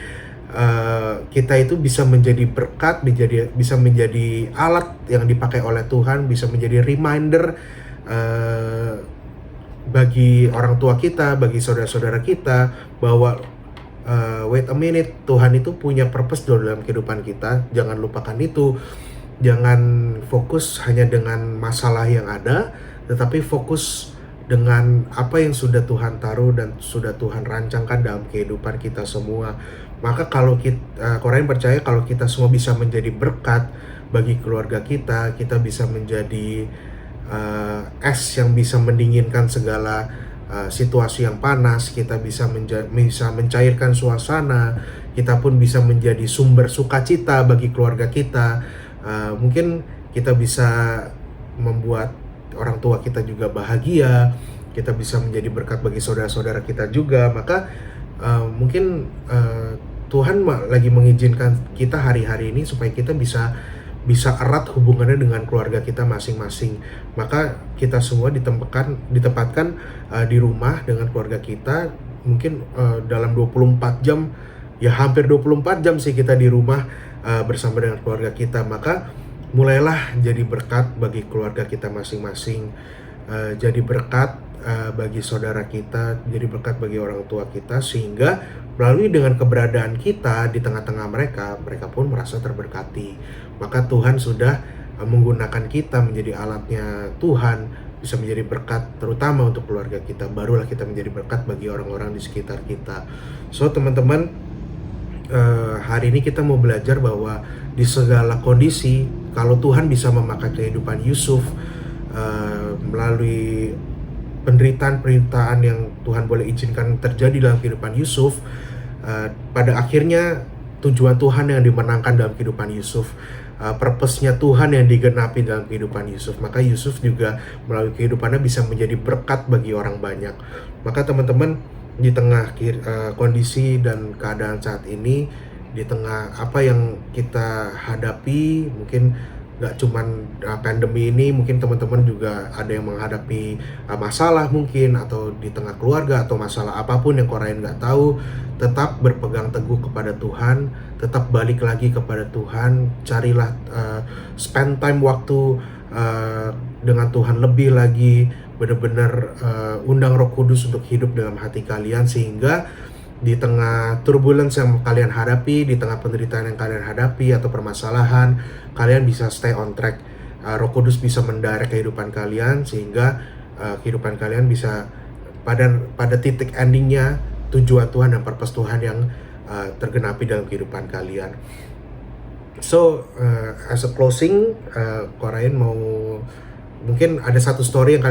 kita itu bisa menjadi berkat, bisa menjadi alat yang dipakai oleh Tuhan, bisa menjadi reminder bagi orang tua kita, bagi saudara-saudara kita, bahwa wait a minute, Tuhan itu punya purpose dalam kehidupan kita. Jangan lupakan itu. Jangan fokus hanya dengan masalah yang ada, tetapi fokus dengan apa yang sudah Tuhan taruh dan sudah Tuhan rancangkan dalam kehidupan kita semua. Maka kalau kita, Korean percaya kalau kita semua bisa menjadi berkat bagi keluarga kita, kita bisa menjadi es yang bisa mendinginkan segala situasi yang panas. Kita bisa mencairkan suasana. Kita pun bisa menjadi sumber sukacita bagi keluarga kita. Mungkin kita bisa membuat orang tua kita juga bahagia. Kita bisa menjadi berkat bagi saudara-saudara kita juga. Maka mungkin Tuhan lagi mengizinkan kita hari-hari ini supaya kita bisa erat hubungannya dengan keluarga kita masing-masing. Maka kita semua ditempatkan di rumah dengan keluarga kita. Mungkin dalam 24 jam, ya hampir 24 jam sih kita di rumah bersama dengan keluarga kita. Maka mulailah jadi berkat bagi keluarga kita masing-masing, jadi berkat bagi saudara kita, jadi berkat bagi orang tua kita, sehingga melalui dengan keberadaan kita di tengah-tengah mereka, mereka pun merasa terberkati. Maka Tuhan sudah menggunakan kita menjadi alatnya Tuhan, bisa menjadi berkat terutama untuk keluarga kita, barulah kita menjadi berkat bagi orang-orang di sekitar kita. So teman-teman, hari ini kita mau belajar bahwa di segala kondisi, kalau Tuhan bisa memakai kehidupan Yusuf melalui penderitaan yang Tuhan boleh izinkan terjadi dalam kehidupan Yusuf, pada akhirnya tujuan Tuhan yang dimenangkan dalam kehidupan Yusuf, purpose-nya Tuhan yang digenapi dalam kehidupan Yusuf, maka Yusuf juga melalui kehidupannya bisa menjadi berkat bagi orang banyak. Maka teman-teman, di tengah kondisi dan keadaan saat ini, di tengah apa yang kita hadapi, mungkin gak cuman pandemi ini, mungkin teman-teman juga ada yang menghadapi masalah mungkin, atau di tengah keluarga, atau masalah apapun yang Korayan gak tahu, tetap berpegang teguh kepada Tuhan, tetap balik lagi kepada Tuhan, carilah spend time waktu dengan Tuhan lebih lagi, benar-benar undang Roh Kudus untuk hidup dalam hati kalian, sehingga di tengah turbulence yang kalian hadapi, di tengah penderitaan yang kalian hadapi atau permasalahan, kalian bisa stay on track. Roh Kudus bisa mendirect kehidupan kalian, sehingga kehidupan kalian bisa pada titik endingnya tujuan Tuhan dan purpose Tuhan yang tergenapi dalam kehidupan kalian. So as a closing, Korayan mau, mungkin ada satu story yang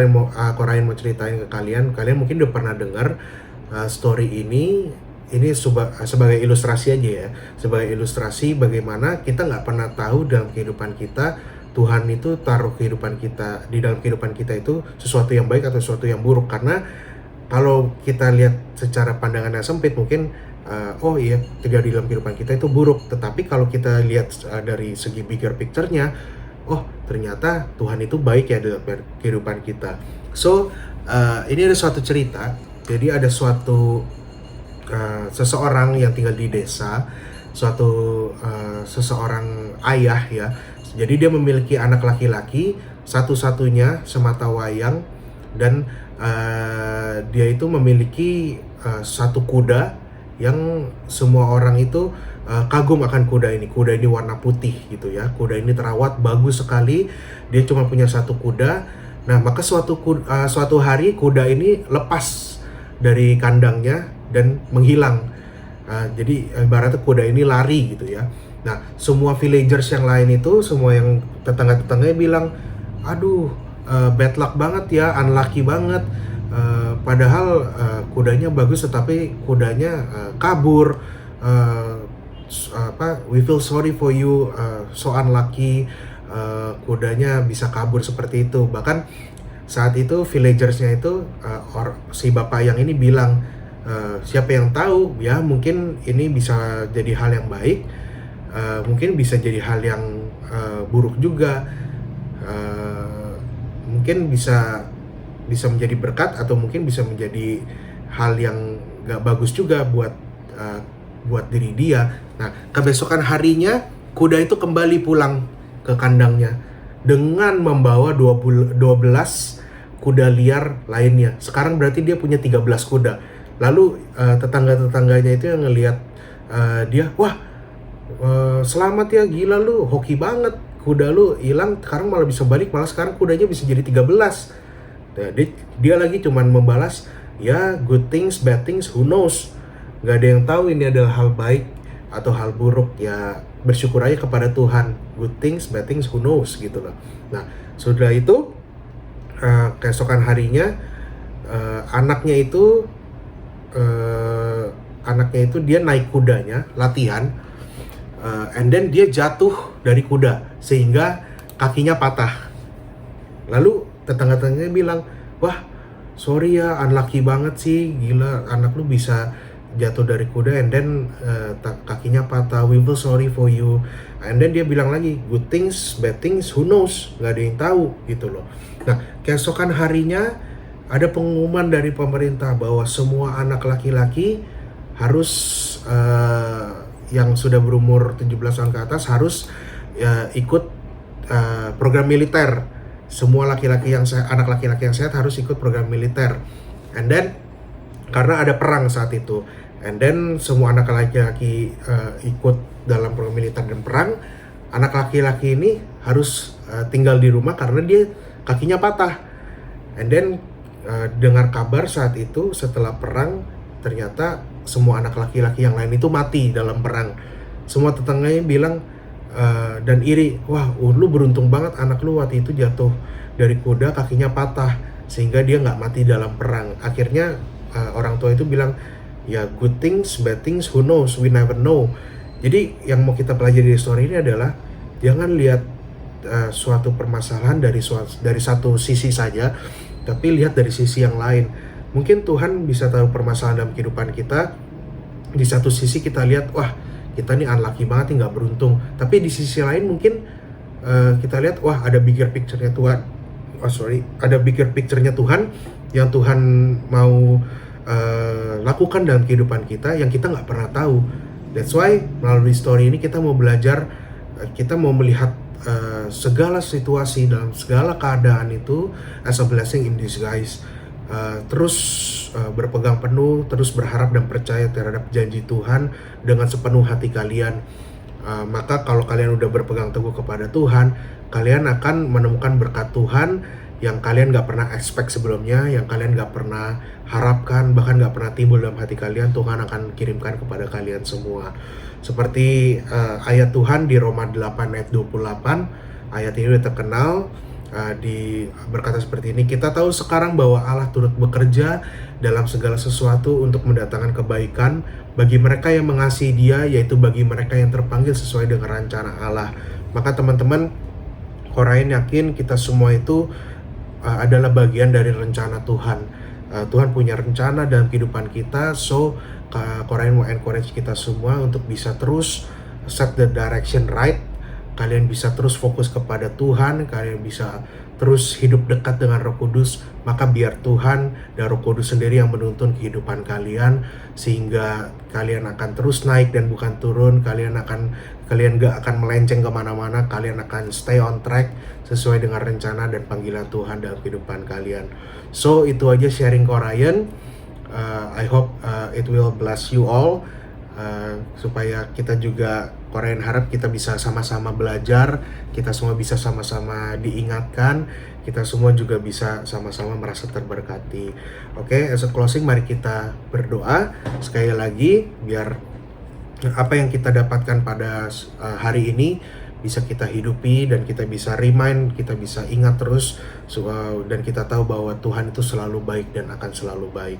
Korayan mau ceritain ke kalian. Kalian mungkin udah pernah dengar story ini sebagai ilustrasi aja ya, sebagai ilustrasi bagaimana kita nggak pernah tahu dalam kehidupan kita, Tuhan itu taruh kehidupan kita, di dalam kehidupan kita itu sesuatu yang baik atau sesuatu yang buruk. Karena kalau kita lihat secara pandangan yang sempit, mungkin oh iya, terjadi dalam kehidupan kita itu buruk. Tetapi kalau kita lihat dari segi bigger picture-nya, oh ternyata Tuhan itu baik ya dalam kehidupan kita. So ini ada suatu cerita. Jadi ada suatu seseorang yang tinggal di desa, seseorang ayah ya. Jadi dia memiliki anak laki-laki satu-satunya semata wayang, dan dia itu memiliki satu kuda yang semua orang itu kagum akan kuda ini. Kuda ini warna putih gitu ya. Kuda ini terawat bagus sekali. Dia cuma punya satu kuda. Nah, maka suatu hari kuda ini lepas dari kandangnya dan menghilang. Jadi ibaratnya kuda ini lari gitu ya. Nah, semua villagers yang lain itu, semua yang tetangga-tetangganya bilang, aduh, bad luck banget ya, unlucky banget. Padahal kudanya bagus, tetapi kudanya kabur. We feel sorry for you, so unlucky. Kudanya bisa kabur seperti itu. Bahkan saat itu villagersnya itu si bapak yang ini bilang, siapa yang tahu ya, mungkin ini bisa jadi hal yang baik, mungkin bisa jadi hal yang buruk juga, mungkin bisa menjadi berkat, atau mungkin bisa menjadi hal yang gak bagus juga buat diri dia. Nah, kebesokan harinya kuda itu kembali pulang ke kandangnya dengan membawa 12 kuda liar lainnya. Sekarang berarti dia punya 13 kuda. Lalu tetangga-tetangganya itu yang ngelihat dia, wah, selamat ya, gila lu, hoki banget, kuda lu hilang, sekarang malah bisa balik, malah sekarang kudanya bisa jadi 13. Nah, dia lagi cuman membalas, ya good things, bad things, who knows. Gak ada yang tahu ini adalah hal baik atau hal buruk, ya bersyukur aja kepada Tuhan. Good things, bad things, who knows gitu loh. Nah, sudah itu keesokan harinya anaknya itu dia naik kudanya latihan, and then dia jatuh dari kuda sehingga kakinya patah. Lalu tetangga-tetangganya bilang, wah sorry ya, unlucky banget sih, gila anak lu bisa jatuh dari kuda and then kakinya patah, we feel sorry for you. And then dia bilang lagi, good things, bad things, who knows, gak ada yang tahu gitu loh. Nah, keesokan harinya ada pengumuman dari pemerintah bahwa semua anak laki-laki harus yang sudah berumur 17 tahun ke atas harus ikut program militer. Semua anak laki-laki yang sehat harus ikut program militer. And then karena ada perang saat itu, And then semua anak laki-laki ikut dalam program militer dan perang. Anak laki-laki ini harus tinggal di rumah karena dia kakinya patah. And then dengar kabar saat itu setelah perang, ternyata semua anak laki-laki yang lain itu mati dalam perang. Semua tetangganya bilang dan iri, wah lu beruntung banget, anak lu waktu itu jatuh dari kuda kakinya patah sehingga dia nggak mati dalam perang. Akhirnya orang tua itu bilang, ya good things, bad things, who knows, we never know. Jadi yang mau kita pelajari dari story ini adalah jangan lihat suatu permasalahan dari satu sisi saja, tapi lihat dari sisi yang lain. Mungkin Tuhan bisa tahu permasalahan dalam kehidupan kita. Di satu sisi kita lihat, wah kita nih unlucky banget nih, nggak beruntung. Tapi di sisi lain mungkin kita lihat, wah ada bigger picture-nya Tuhan. Ada bigger picture-nya Tuhan yang Tuhan mau lakukan dalam kehidupan kita yang kita nggak pernah tahu. That's why melalui story ini kita mau belajar, kita mau melihat segala situasi dalam segala keadaan itu as a blessing in disguise. Terus berpegang penuh, terus berharap dan percaya terhadap janji Tuhan dengan sepenuh hati kalian. Maka kalau kalian udah berpegang teguh kepada Tuhan, kalian akan menemukan berkat Tuhan yang kalian gak pernah expect sebelumnya, yang kalian gak pernah harapkan, bahkan gak pernah timbul dalam hati kalian. Tuhan akan kirimkan kepada kalian semua. Seperti ayat Tuhan di Roma 8 ayat 28, ayat ini udah terkenal, berkata seperti ini, kita tahu sekarang bahwa Allah turut bekerja dalam segala sesuatu untuk mendatangkan kebaikan bagi mereka yang mengasihi Dia, yaitu bagi mereka yang terpanggil sesuai dengan rencana Allah. Maka teman-teman, Korain yakin kita semua itu adalah bagian dari rencana Tuhan. Tuhan punya rencana dalam kehidupan kita, so Korain mau encourage kita semua untuk bisa terus set the direction right. Kalian bisa terus fokus kepada Tuhan, kalian bisa terus hidup dekat dengan Roh Kudus, maka biar Tuhan dan Roh Kudus sendiri yang menuntun kehidupan kalian, sehingga kalian akan terus naik dan bukan turun. Kalian gak akan melenceng kemana-mana, kalian akan stay on track sesuai dengan rencana dan panggilan Tuhan dalam kehidupan kalian. So itu aja sharing Korain. I hope it will bless you all, supaya kita juga, Korain harap kita bisa sama-sama belajar, kita semua bisa sama-sama diingatkan, kita semua juga bisa sama-sama merasa terberkati. Oke, as a closing, mari kita berdoa sekali lagi biar apa yang kita dapatkan pada hari ini bisa kita hidupi dan kita bisa remind, kita bisa ingat terus, dan kita tahu bahwa Tuhan itu selalu baik dan akan selalu baik.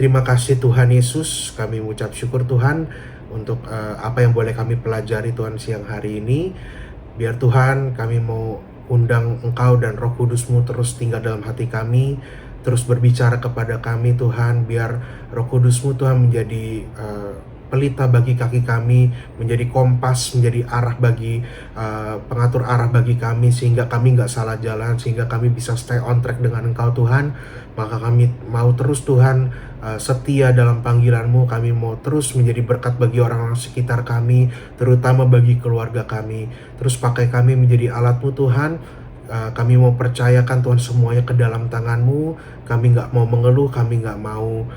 Terima kasih Tuhan Yesus, kami mengucap syukur Tuhan untuk apa yang boleh kami pelajari Tuhan siang hari ini. Biar Tuhan, kami mau undang Engkau dan Roh Kudus-Mu terus tinggal dalam hati kami, terus berbicara kepada kami Tuhan. Biar Roh Kudus-Mu Tuhan menjadi pelita bagi kaki kami, menjadi kompas, menjadi arah bagi pengatur arah bagi kami, sehingga kami gak salah jalan, sehingga kami bisa stay on track dengan Engkau Tuhan. Maka kami mau terus Tuhan setia dalam panggilan-Mu, kami mau terus menjadi berkat bagi orang-orang sekitar kami, terutama bagi keluarga kami. Terus pakai kami menjadi alat-Mu Tuhan. Kami mau percayakan Tuhan semuanya ke dalam tangan-Mu. Kami gak mau mengeluh, kami gak mau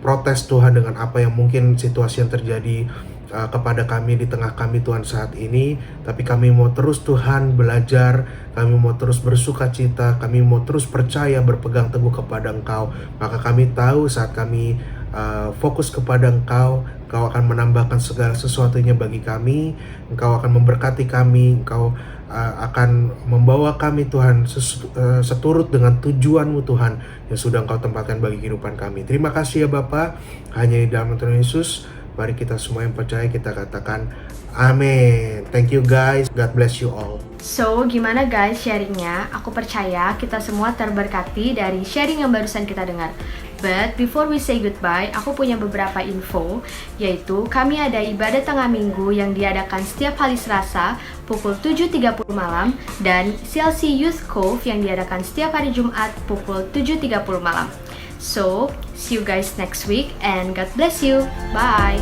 protes Tuhan dengan apa yang mungkin situasi yang terjadi kepada kami di tengah kami Tuhan saat ini. Tapi kami mau terus Tuhan belajar, kami mau terus bersuka cita, kami mau terus percaya, berpegang teguh kepada Engkau. Maka kami tahu saat kami fokus kepada Engkau, Engkau akan menambahkan segala sesuatunya bagi kami, Engkau akan memberkati kami, Engkau akan membawa kami Tuhan seturut dengan tujuan-Mu Tuhan yang sudah Engkau tempatkan bagi kehidupan kami. Terima kasih ya Bapa, hanya di dalam Tuhan Yesus. Mari kita semua yang percaya kita katakan amin. Thank you guys, God bless you all. So, gimana guys sharingnya? Aku percaya kita semua terberkati dari sharing yang barusan kita dengar. But before we say goodbye, aku punya beberapa info, yaitu kami ada ibadah tengah minggu yang diadakan setiap hari Selasa pukul 7.30 malam, dan CLC Youth Cove yang diadakan setiap hari Jumat pukul 7.30 malam. So, see you guys next week and God bless you. Bye!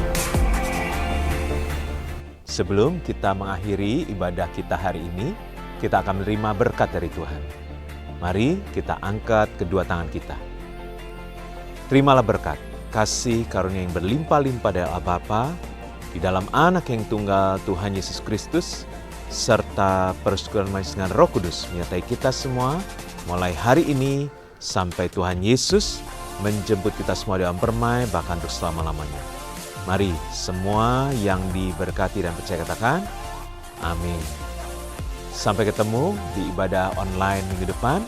Sebelum kita mengakhiri ibadah kita hari ini, kita akan menerima berkat dari Tuhan. Mari kita angkat kedua tangan kita. Terimalah berkat kasih karunia yang berlimpah-limpah dari Allah Bapa, di dalam Anak yang tunggal Tuhan Yesus Kristus, serta persekutuan manis dengan Roh Kudus menyertai kita semua, mulai hari ini sampai Tuhan Yesus menjemput kita semua dalam permai, bahkan untuk selama-lamanya. Mari semua yang diberkati dan percaya katakan, amin. Sampai ketemu di ibadah online minggu depan.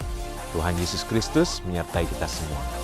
Tuhan Yesus Kristus menyertai kita semua.